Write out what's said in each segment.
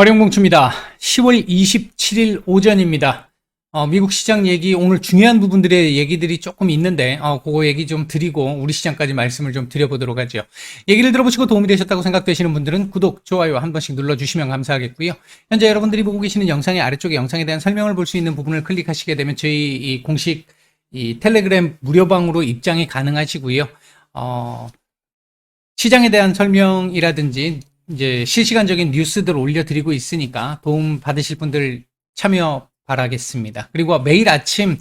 어령공추입니다. 10월 27일 오전입니다. 미국 시장 얘기, 오늘 중요한 부분들의 얘기들이 조금 있는데, 그거 얘기 좀 드리고, 우리 시장까지 말씀을 좀 드려보도록 하죠. 얘기를 들어보시고 도움이 되셨다고 생각되시는 분들은 구독, 좋아요 한 번씩 눌러주시면 감사하겠고요. 현재 여러분들이 보고 계시는 영상의 아래쪽에 영상에 대한 설명을 볼 수 있는 부분을 클릭하시게 되면 저희 이 공식 이 텔레그램 무료방으로 입장이 가능하시고요. 시장에 대한 설명이라든지, 이제 실시간적인 뉴스들 올려드리고 있으니까 도움 받으실 분들 참여 바라겠습니다. 그리고 매일 아침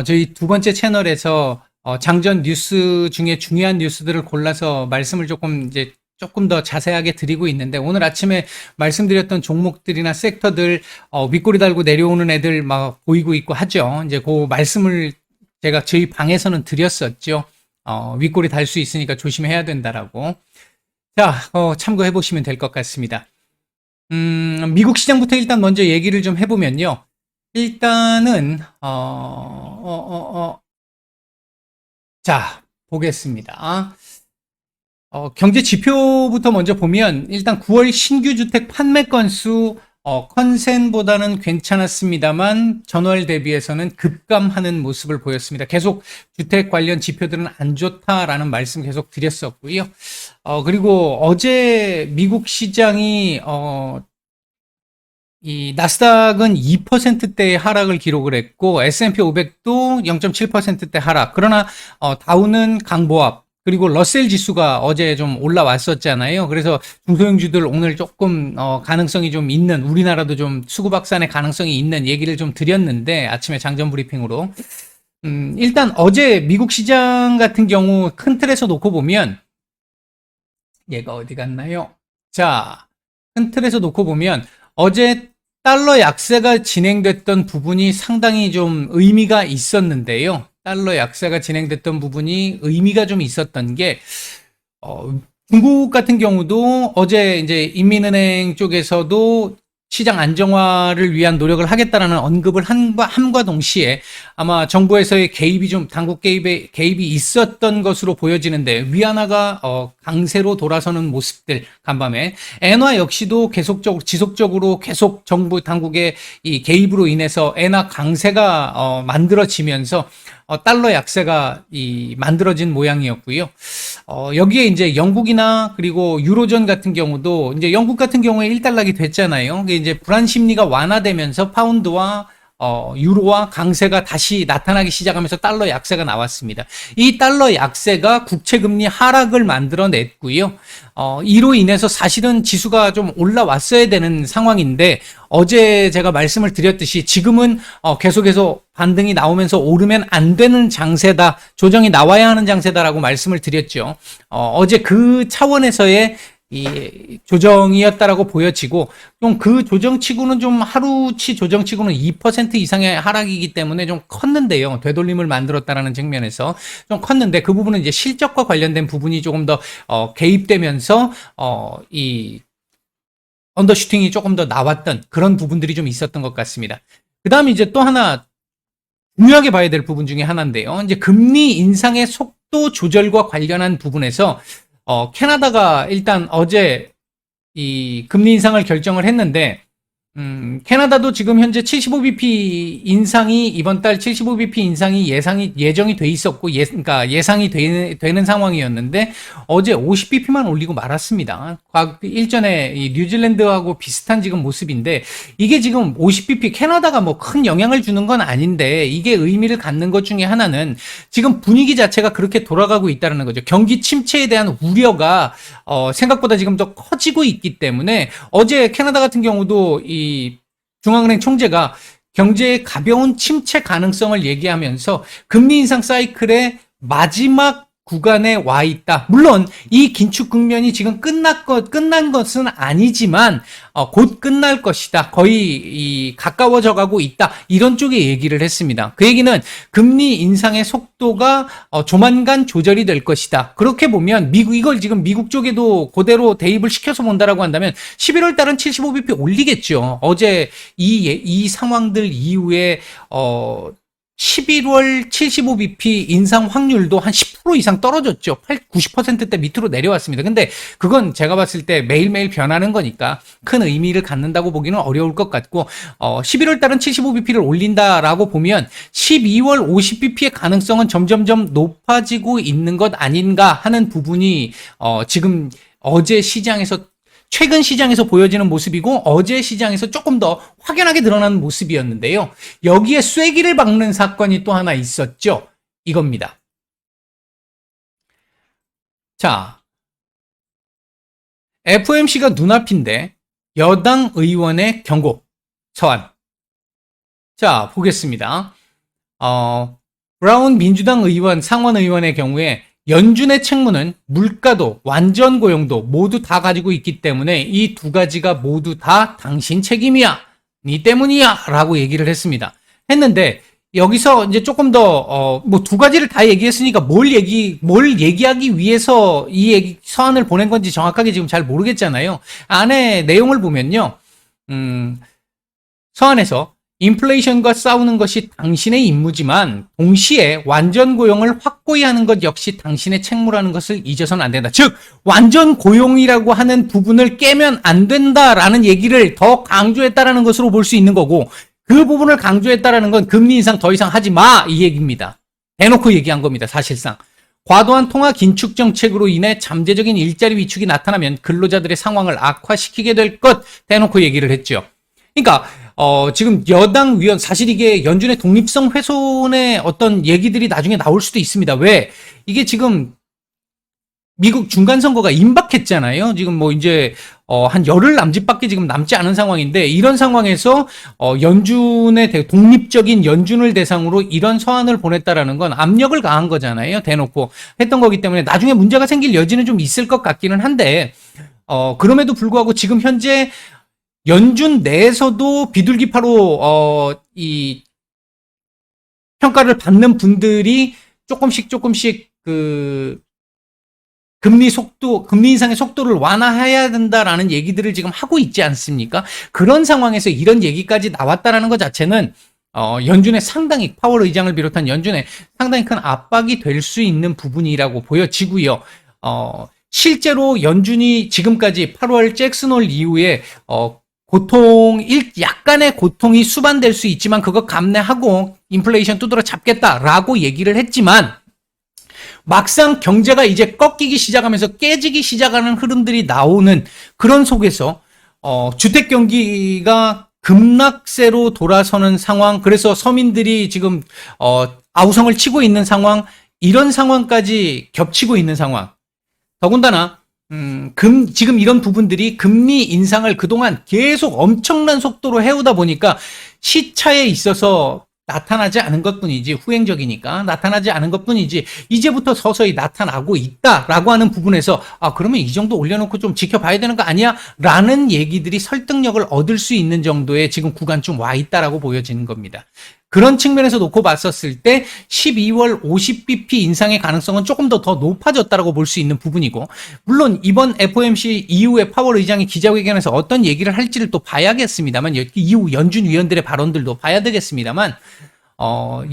저희 두 번째 채널에서 장전 뉴스 중에 중요한 뉴스들을 골라서 말씀을 조금 더 자세하게 드리고 있는데, 오늘 아침에 말씀드렸던 종목들이나 섹터들 윗꼬리 달고 내려오는 애들 막 보이고 있고 하죠. 이제 그 말씀을 제가 저희 방에서는 드렸었죠. 윗꼬리 달 수 있으니까 조심해야 된다라고. 자, 참고해 보시면 될 것 같습니다. 미국 시장부터 일단 먼저 얘기를 좀 해보면요. 일단은, 자, 보겠습니다. 경제 지표부터 먼저 보면, 일단 9월 신규 주택 판매 건수, 컨센보다는 괜찮았습니다만, 전월 대비해서는 급감하는 모습을 보였습니다. 계속 주택 관련 지표들은 안 좋다라는 말씀 계속 드렸었고요. 그리고 어제 미국 시장이, 이 나스닥은 2%대의 하락을 기록을 했고, S&P 500도 0.7%대 하락. 그러나, 다우는 강보합. 그리고 러셀 지수가 어제 좀 올라왔었잖아요. 그래서 중소형주들 오늘 조금 가능성이 좀 있는, 우리나라도 좀 수급확산의 가능성이 있는 얘기를 좀 드렸는데, 아침에 장전 브리핑으로. 일단 어제 미국 시장 같은 경우 큰 틀에서 놓고 보면, 얘가 어디 갔나요? 자, 큰 틀에서 놓고 보면 어제 달러 약세가 진행됐던 부분이 상당히 좀 의미가 있었는데요. 달러 약세가 진행됐던 부분이 의미가 좀 있었던 게, 중국 같은 경우도 어제 이제 인민은행 쪽에서도 시장 안정화를 위한 노력을 하겠다라는 언급을 함과 동시에 아마 정부에서의 개입이 좀 당국 개입이 있었던 것으로 보여지는데, 위안화가 강세로 돌아서는 모습들 간밤에 엔화 역시도 지속적으로 계속 정부 당국의 이 개입으로 인해서 엔화 강세가 만들어지면서 달러 약세가 만들어진 모양이었고요. 여기에 이제 영국이나 그리고 유로존 같은 경우도 이제 영국 같은 경우에 1달러기 됐잖아요. 이제 불안 심리가 완화되면서 파운드와 유로와 강세가 다시 나타나기 시작하면서 달러 약세가 나왔습니다. 이 달러 약세가 국채금리 하락을 만들어냈고요. 이로 인해서 사실은 지수가 좀 올라왔어야 되는 상황인데, 어제 제가 말씀을 드렸듯이 지금은 계속해서 반등이 나오면서 오르면 안 되는 장세다, 조정이 나와야 하는 장세다라고 말씀을 드렸죠. 어제 그 차원에서의 이 조정이었다라고 보여지고, 좀 그 조정치고는 좀 하루치 조정치고는 2% 이상의 하락이기 때문에 좀 컸는데요. 되돌림을 만들었다라는 측면에서 좀 컸는데, 그 부분은 이제 실적과 관련된 부분이 조금 더 개입되면서 이 언더슈팅이 조금 더 나왔던 그런 부분들이 좀 있었던 것 같습니다. 그다음에 이제 또 하나 중요하게 봐야 될 부분 중에 하나인데요. 이제 금리 인상의 속도 조절과 관련한 부분에서 캐나다가 일단 어제 이 금리 인상을 결정을 했는데, 캐나다도 지금 현재 75bp 인상이, 이번 달 75bp 인상이 예정이 돼 있었고, 그러니까 예상이 되는 상황이었는데, 어제 50bp만 올리고 말았습니다. 일전에 이 뉴질랜드하고 비슷한 지금 모습인데, 이게 지금 50bp, 캐나다가 뭐 큰 영향을 주는 건 아닌데, 이게 의미를 갖는 것 중에 하나는 지금 분위기 자체가 그렇게 돌아가고 있다는 거죠. 경기 침체에 대한 우려가 생각보다 지금 더 커지고 있기 때문에, 어제 캐나다 같은 경우도 이 중앙은행 총재가 경제의 가벼운 침체 가능성을 얘기하면서 금리 인상 사이클의 마지막 구간에 와 있다. 물론 이 긴축 국면이 지금 끝난 것은 아니지만 곧 끝날 것이다. 거의 가까워져 가고 있다. 이런 쪽의 얘기를 했습니다. 그 얘기는 금리 인상의 속도가 조만간 조절이 될 것이다. 그렇게 보면 이걸 지금 미국 쪽에도 그대로 대입을 시켜서 본다라고 한다면 11월 달은 75bp 올리겠죠. 어제 이 상황들 이후에 11월 75bp 인상 확률도 한 10% 이상 떨어졌죠. 90%대 밑으로 내려왔습니다. 근데 그건 제가 봤을 때 매일매일 변하는 거니까 큰 의미를 갖는다고 보기는 어려울 것 같고, 11월 달은 75bp를 올린다라고 보면 12월 50bp의 가능성은 점점점 높아지고 있는 것 아닌가 하는 부분이 지금 어제 시장에서 최근 시장에서 보여지는 모습이고 어제 시장에서 조금 더 확연하게 드러나는 모습이었는데요. 여기에 쐐기를 박는 사건이 또 하나 있었죠. 이겁니다. 자, FOMC가 눈앞인데 여당 의원의 경고, 서한. 자, 보겠습니다. 브라운 민주당 의원, 상원 의원의 경우에 연준의 책무는 물가도 완전 고용도 모두 다 가지고 있기 때문에 이 두 가지가 모두 다 당신 책임이야. 니 때문이야. 라고 얘기를 했는데 여기서 이제 조금 더 뭐 두 가지를 다 얘기했으니까 뭘 얘기하기 위해서 이 서한을 보낸 건지 정확하게 지금 잘 모르겠잖아요. 안에 내용을 보면요. 서한에서 인플레이션과 싸우는 것이 당신의 임무지만 동시에 완전 고용을 확고히 하는 것 역시 당신의 책무라는 것을 잊어서는 안 된다. 즉 완전 고용이라고 하는 부분을 깨면 안 된다라는 얘기를 더 강조했다라는 것으로 볼 수 있는 거고, 그 부분을 강조했다라는 건 금리 인상 더 이상 하지 마 이 얘기입니다. 대놓고 얘기한 겁니다. 사실상. 과도한 통화 긴축 정책으로 인해 잠재적인 일자리 위축이 나타나면 근로자들의 상황을 악화시키게 될 것 대놓고 얘기를 했죠. 그러니까 지금 여당 위원, 사실 이게 연준의 독립성 훼손의 어떤 얘기들이 나중에 나올 수도 있습니다. 왜? 이게 지금 미국 중간선거가 임박했잖아요. 지금 뭐 이제 한 열흘 남짓밖에 지금 남지 않은 상황인데, 이런 상황에서 연준의 독립적인 연준을 대상으로 이런 서한을 보냈다라는 건 압력을 가한 거잖아요. 대놓고 했던 거기 때문에 나중에 문제가 생길 여지는 좀 있을 것 같기는 한데, 그럼에도 불구하고 지금 현재 연준 내에서도 비둘기파로 이 평가를 받는 분들이 조금씩 그 금리 인상의 속도를 완화해야 된다라는 얘기들을 지금 하고 있지 않습니까? 그런 상황에서 이런 얘기까지 나왔다라는 것 자체는 연준의 상당히, 파월 의장을 비롯한 연준에 상당히 큰 압박이 될 수 있는 부분이라고 보여지고요. 실제로 연준이 지금까지 8월 잭슨홀 이후에 약간의 고통이 수반될 수 있지만 그거 감내하고 인플레이션 두드러 잡겠다라고 얘기를 했지만, 막상 경제가 이제 꺾이기 시작하면서 깨지기 시작하는 흐름들이 나오는 그런 속에서 주택 경기가 급락세로 돌아서는 상황, 그래서 서민들이 지금 아우성을 치고 있는 상황, 이런 상황까지 겹치고 있는 상황. 더군다나 지금 이런 부분들이 금리 인상을 그동안 계속 엄청난 속도로 해오다 보니까 시차에 있어서 나타나지 않은 것뿐이지, 후행적이니까 나타나지 않은 것뿐이지 이제부터 서서히 나타나고 있다라고 하는 부분에서 그러면 이 정도 올려놓고 좀 지켜봐야 되는 거 아니야? 라는 얘기들이 설득력을 얻을 수 있는 정도의 지금 구간쯤 와 있다라고 보여지는 겁니다. 그런 측면에서 놓고 봤었을 때 12월 50bp 인상의 가능성은 조금 더 높아졌다라고 볼 수 있는 부분이고, 물론 이번 FOMC 이후에 파월 의장이 기자회견에서 어떤 얘기를 할지를 또 봐야겠습니다만, 이후 연준 위원들의 발언들도 봐야 되겠습니다만,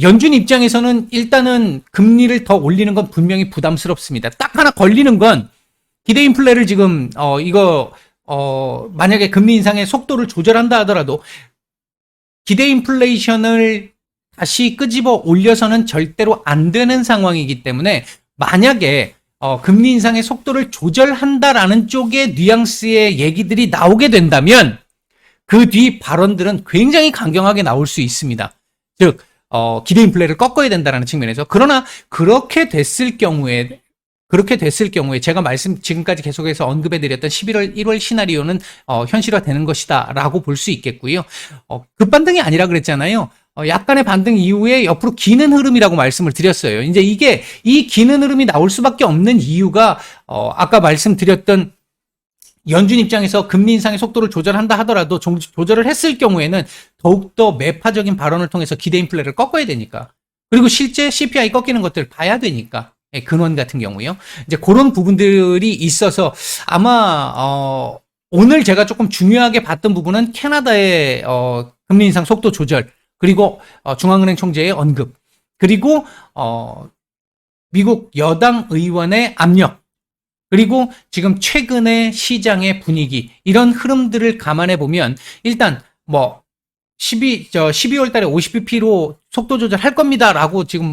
연준 입장에서는 일단은 금리를 더 올리는 건 분명히 부담스럽습니다. 딱 하나 걸리는 건 기대 인플레를 지금 만약에 금리 인상의 속도를 조절한다 하더라도 기대 인플레이션을 다시 끄집어 올려서는 절대로 안 되는 상황이기 때문에, 만약에 금리 인상의 속도를 조절한다라는 쪽의 뉘앙스의 얘기들이 나오게 된다면 그 뒤 발언들은 굉장히 강경하게 나올 수 있습니다. 즉 기대 인플레를 꺾어야 된다라는 측면에서. 그러나 그렇게 됐을 경우에 제가 지금까지 계속해서 언급해드렸던 11월 1월 시나리오는 현실화되는 것이다 라고 볼 수 있겠고요. 급반등이 아니라 그랬잖아요. 약간의 반등 이후에 옆으로 기는 흐름이라고 말씀을 드렸어요. 이제 이 기는 흐름이 나올 수밖에 없는 이유가 아까 말씀드렸던 연준 입장에서 금리 인상의 속도를 조절한다 하더라도 조절을 했을 경우에는 더욱더 매파적인 발언을 통해서 기대 인플레를 꺾어야 되니까, 그리고 실제 CPI 꺾이는 것들을 봐야 되니까, 근원 같은 경우요. 이제 그런 부분들이 있어서 아마 오늘 제가 조금 중요하게 봤던 부분은 캐나다의 금리 인상 속도 조절, 그리고 중앙은행 총재의 언급, 그리고 미국 여당 의원의 압력, 그리고 지금 최근의 시장의 분위기, 이런 흐름들을 감안해 보면 일단 12월 달에 50bp로 속도 조절할 겁니다라고 지금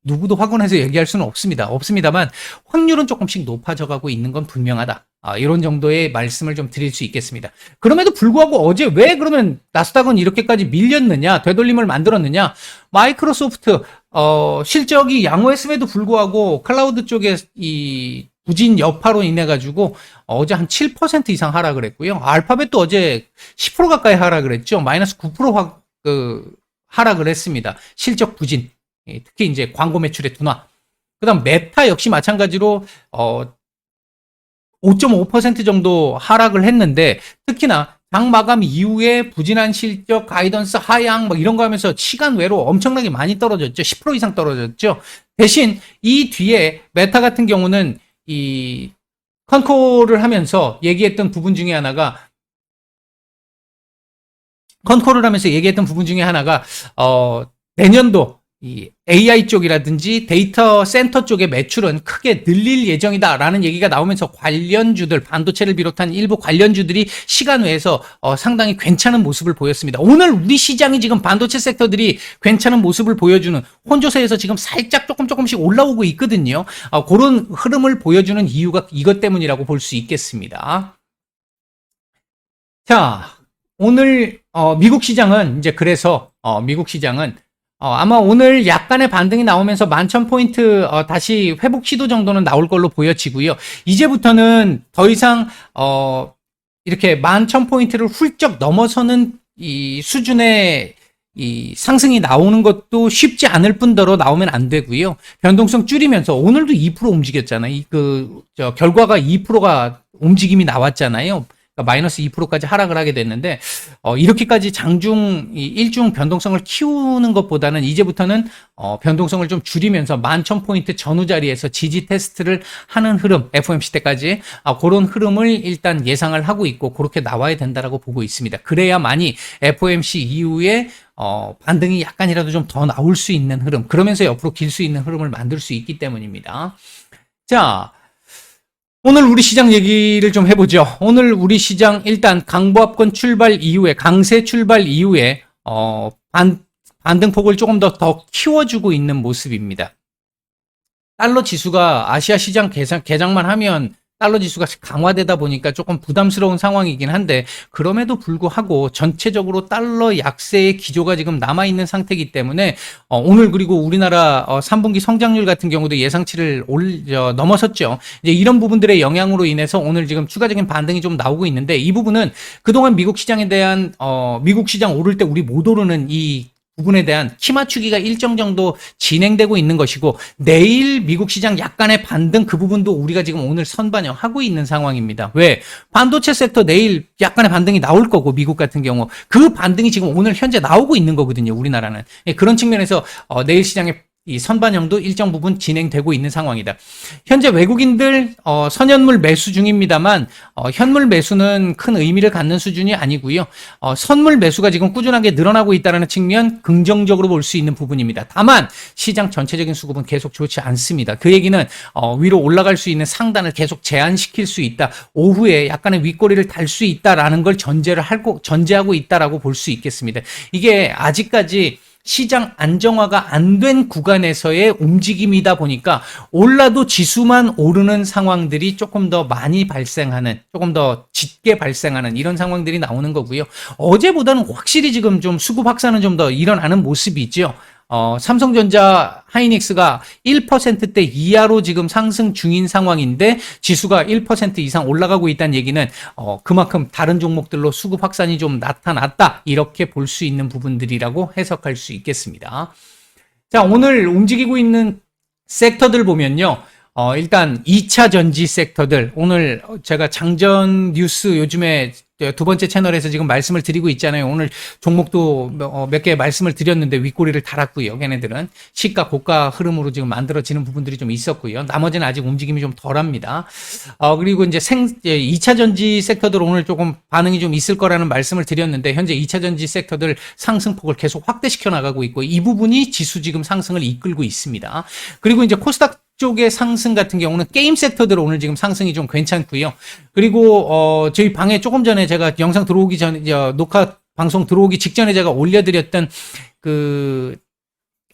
누구도 확언해서 얘기할 수는 없습니다만 확률은 조금씩 높아져 가고 있는 건 분명하다. 이런 정도의 말씀을 좀 드릴 수 있겠습니다. 그럼에도 불구하고 어제 왜 그러면 나스닥은 이렇게까지 밀렸느냐, 되돌림을 만들었느냐? 마이크로소프트 실적이 양호했음에도 불구하고 클라우드 쪽에 이 부진 여파로 인해 가지고 어제 한 7% 이상 하락을 했고요. 알파벳도 어제 10% 가까이 하락을 했죠. 마이너스 9% 하락을 했습니다. 실적 부진. 특히 이제 광고 매출의 둔화. 그다음 메타 역시 마찬가지로 5.5% 정도 하락을 했는데, 특히나 장 마감 이후에 부진한 실적, 가이던스 하향 이런 거 하면서 시간 외로 엄청나게 많이 떨어졌죠. 10% 이상 떨어졌죠. 대신 이 뒤에 메타 같은 경우는 이 컨콜을 하면서 얘기했던 부분 중에 하나가 내년도 이 AI 쪽이라든지 데이터 센터 쪽의 매출은 크게 늘릴 예정이다라는 얘기가 나오면서 관련주들, 반도체를 비롯한 일부 관련주들이 시간 외에서 상당히 괜찮은 모습을 보였습니다. 오늘 우리 시장이 지금 반도체 섹터들이 괜찮은 모습을 보여주는, 혼조세에서 지금 살짝 조금씩 올라오고 있거든요. 그런 흐름을 보여주는 이유가 이것 때문이라고 볼 수 있겠습니다. 자, 오늘 미국 시장은 이제 그래서 미국 시장은 아마 오늘 약간의 반등이 나오면서 11,000포인트 다시 회복 시도 정도는 나올 걸로 보여지고요. 이제부터는 더 이상 이렇게 11,000포인트를 훌쩍 넘어서는 이 수준의 이 상승이 나오는 것도 쉽지 않을 뿐더러 나오면 안 되고요. 변동성 줄이면서 오늘도 2% 움직였잖아요. 결과가 2%가 움직임이 나왔잖아요. 그러니까 마이너스 2%까지 하락을 하게 됐는데, 이렇게까지 장중, 일중 변동성을 키우는 것보다는 이제부터는, 변동성을 좀 줄이면서 11,000포인트 전후 자리에서 지지 테스트를 하는 흐름, FOMC 때까지, 그런 흐름을 일단 예상을 하고 있고, 그렇게 나와야 된다라고 보고 있습니다. 그래야만이 FOMC 이후에, 반등이 약간이라도 좀 더 나올 수 있는 흐름, 그러면서 옆으로 길 수 있는 흐름을 만들 수 있기 때문입니다. 자, 오늘 우리 시장 얘기를 좀 해보죠. 오늘 우리 시장 일단 강보합권 출발 이후에, 강세 출발 이후에 반등폭을 조금 더 키워주고 있는 모습입니다. 달러 지수가 아시아 시장 개장만 하면 달러 지수가 강화되다 보니까 조금 부담스러운 상황이긴 한데, 그럼에도 불구하고 전체적으로 달러 약세의 기조가 지금 남아있는 상태이기 때문에 오늘, 그리고 우리나라 3분기 성장률 같은 경우도 예상치를 넘어섰죠. 이제 이런 부분들의 영향으로 인해서 오늘 지금 추가적인 반등이 좀 나오고 있는데, 이 부분은 그동안 미국 시장에 대한 미국 시장 오를 때 우리 못 오르는 이 부분에 대한 키 맞추기가 일정 정도 진행되고 있는 것이고, 내일 미국 시장 약간의 반등, 그 부분도 우리가 지금 오늘 선반영하고 있는 상황입니다. 왜? 반도체 섹터 내일 약간의 반등이 나올 거고, 미국 같은 경우 그 반등이 지금 오늘 현재 나오고 있는 거거든요. 우리나라는 그런 측면에서 내일 시장의 이 선반영도 일정 부분 진행되고 있는 상황이다. 현재 외국인들 선현물 매수 중입니다만 현물 매수는 큰 의미를 갖는 수준이 아니고요. 선물 매수가 지금 꾸준하게 늘어나고 있다는 측면, 긍정적으로 볼 수 있는 부분입니다. 다만 시장 전체적인 수급은 계속 좋지 않습니다. 그 얘기는 위로 올라갈 수 있는 상단을 계속 제한시킬 수 있다, 오후에 약간의 윗꼬리를 달 수 있다라는 걸 전제하고 있다라고 볼 수 있겠습니다. 이게 아직까지 시장 안정화가 안 된 구간에서의 움직임이다 보니까 올라도 지수만 오르는 상황들이 조금 더 많이 발생하는, 조금 더 짙게 발생하는 이런 상황들이 나오는 거고요. 어제보다는 확실히 지금 좀 수급 확산은 좀 더 일어나는 모습이죠. 삼성전자, 하이닉스가 1%대 이하로 지금 상승 중인 상황인데 지수가 1% 이상 올라가고 있다는 얘기는 그만큼 다른 종목들로 수급 확산이 좀 나타났다, 이렇게 볼 수 있는 부분들이라고 해석할 수 있겠습니다. 자, 오늘 움직이고 있는 섹터들 보면요. 일단 2차 전지 섹터들, 오늘 제가 장전 뉴스 요즘에 두 번째 채널에서 지금 말씀을 드리고 있잖아요. 오늘 종목도 몇 개 말씀을 드렸는데 윗꼬리를 달았고요. 걔네들은 시가 고가 흐름으로 지금 만들어지는 부분들이 좀 있었고요. 나머지는 아직 움직임이 좀 덜합니다. 그리고 이제 2차 전지 섹터들 오늘 조금 반응이 좀 있을 거라는 말씀을 드렸는데 현재 2차 전지 섹터들 상승폭을 계속 확대시켜 나가고 있고 이 부분이 지수 지금 상승을 이끌고 있습니다. 그리고 이제 코스닥 쪽의 상승 같은 경우는 게임 섹터들 오늘 지금 상승이 좀 괜찮고요. 그리고 저희 방에 조금 전에 제가 영상 들어오기 전에 녹화 방송 들어오기 직전에 제가 올려드렸던 그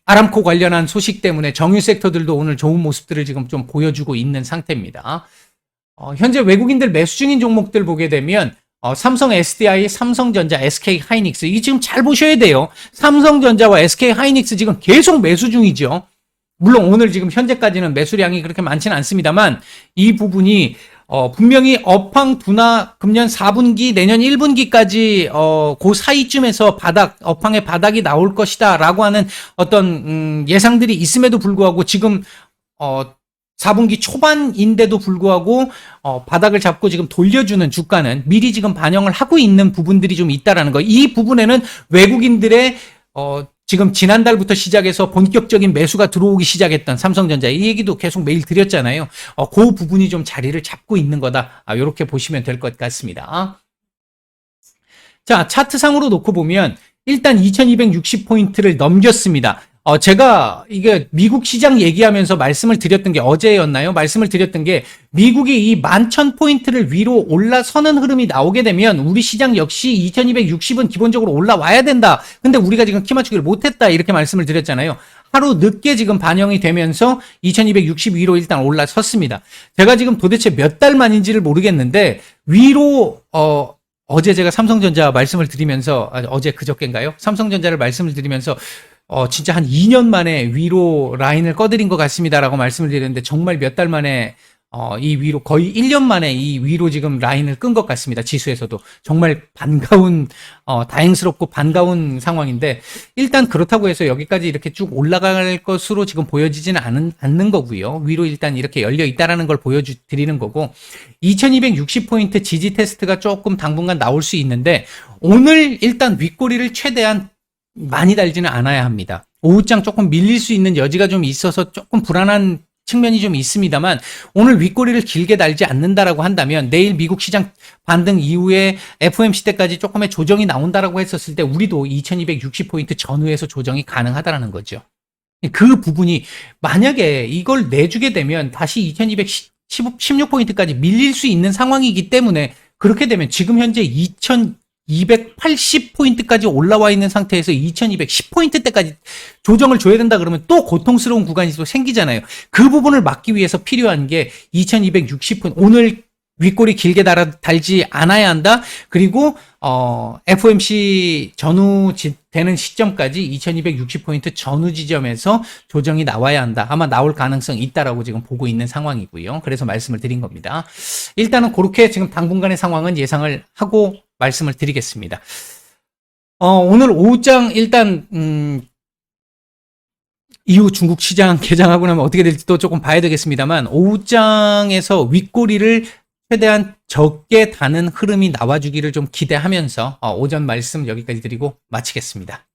아람코 관련한 소식 때문에 정유 섹터들도 오늘 좋은 모습들을 지금 좀 보여주고 있는 상태입니다. 현재 외국인들 매수 중인 종목들 보게 되면 삼성 SDI, 삼성전자, SK 하이닉스 이 지금 잘 보셔야 돼요. 삼성전자와 SK 하이닉스 지금 계속 매수 중이죠. 물론 오늘 지금 현재까지는 매수량이 그렇게 많지는 않습니다만 이 부분이 분명히 업황 둔화 금년 4분기 내년 1분기까지 그 사이쯤에서 업황의 바닥이 나올 것이다 라고 하는 어떤 예상들이 있음에도 불구하고 지금 4분기 초반인데도 불구하고 바닥을 잡고 지금 돌려주는 주가는 미리 지금 반영을 하고 있는 부분들이 좀 있다라는 거. 이 부분에는 외국인들의 지금 지난달부터 시작해서 본격적인 매수가 들어오기 시작했던 삼성전자 이 얘기도 계속 매일 드렸잖아요. 그 부분이 좀 자리를 잡고 있는 거다. 이렇게 보시면 될 것 같습니다. 자, 차트상으로 놓고 보면 일단 2260포인트를 넘겼습니다. 제가 이게 미국 시장 얘기하면서 말씀을 드렸던 게 어제였나요? 말씀을 드렸던 게 미국이 이 11,000포인트를 위로 올라서는 흐름이 나오게 되면 우리 시장 역시 2260은 기본적으로 올라와야 된다. 근데 우리가 지금 키 맞추기를 못했다. 이렇게 말씀을 드렸잖아요. 하루 늦게 지금 반영이 되면서 2260 위로 일단 올라섰습니다. 제가 지금 도대체 몇 달 만인지를 모르겠는데 위로 어제 제가 삼성전자 말씀을 드리면서 어제 그저께인가요? 삼성전자를 말씀을 드리면서 진짜 한 2년 만에 위로 라인을 꺼드린 것 같습니다라고 말씀을 드렸는데 정말 몇 달 만에 이 위로 거의 1년 만에 이 위로 지금 라인을 끈 것 같습니다. 지수에서도 정말 반가운 다행스럽고 반가운 상황인데 일단 그렇다고 해서 여기까지 이렇게 쭉 올라갈 것으로 지금 보여지지는 않는 거고요. 위로 일단 이렇게 열려 있다라는 걸 보여드리는 거고 2260포인트 지지 테스트가 조금 당분간 나올 수 있는데 오늘 일단 윗꼬리를 최대한 많이 달지는 않아야 합니다. 오후장 조금 밀릴 수 있는 여지가 좀 있어서 조금 불안한 측면이 좀 있습니다만 오늘 윗꼬리를 길게 달지 않는다라고 한다면 내일 미국 시장 반등 이후에 FOMC 때까지 조금의 조정이 나온다라고 했었을 때 우리도 2260포인트 전후에서 조정이 가능하다라는 거죠. 그 부분이 만약에 이걸 내주게 되면 다시 2216포인트까지 밀릴 수 있는 상황이기 때문에 그렇게 되면 지금 현재 2280포인트까지 올라와 있는 상태에서 2210포인트 때까지 조정을 줘야 된다 그러면 또 고통스러운 구간이 또 생기잖아요. 그 부분을 막기 위해서 필요한 게 2260포인트 오늘 윗꼬리 길게 달지 않아야 한다. 그리고 FOMC 전후 되는 시점까지 2260포인트 전후 지점에서 조정이 나와야 한다. 아마 나올 가능성이 있다라고 지금 보고 있는 상황이고요. 그래서 말씀을 드린 겁니다. 일단은 그렇게 지금 당분간의 상황은 예상을 하고 말씀을 드리겠습니다. 오늘 오후장 일단 이후 중국 시장 개장하고 나면 어떻게 될지 또 조금 봐야 되겠습니다만 오후장에서 윗꼬리를 최대한 적게 다는 흐름이 나와주기를 좀 기대하면서 오전 말씀 여기까지 드리고 마치겠습니다.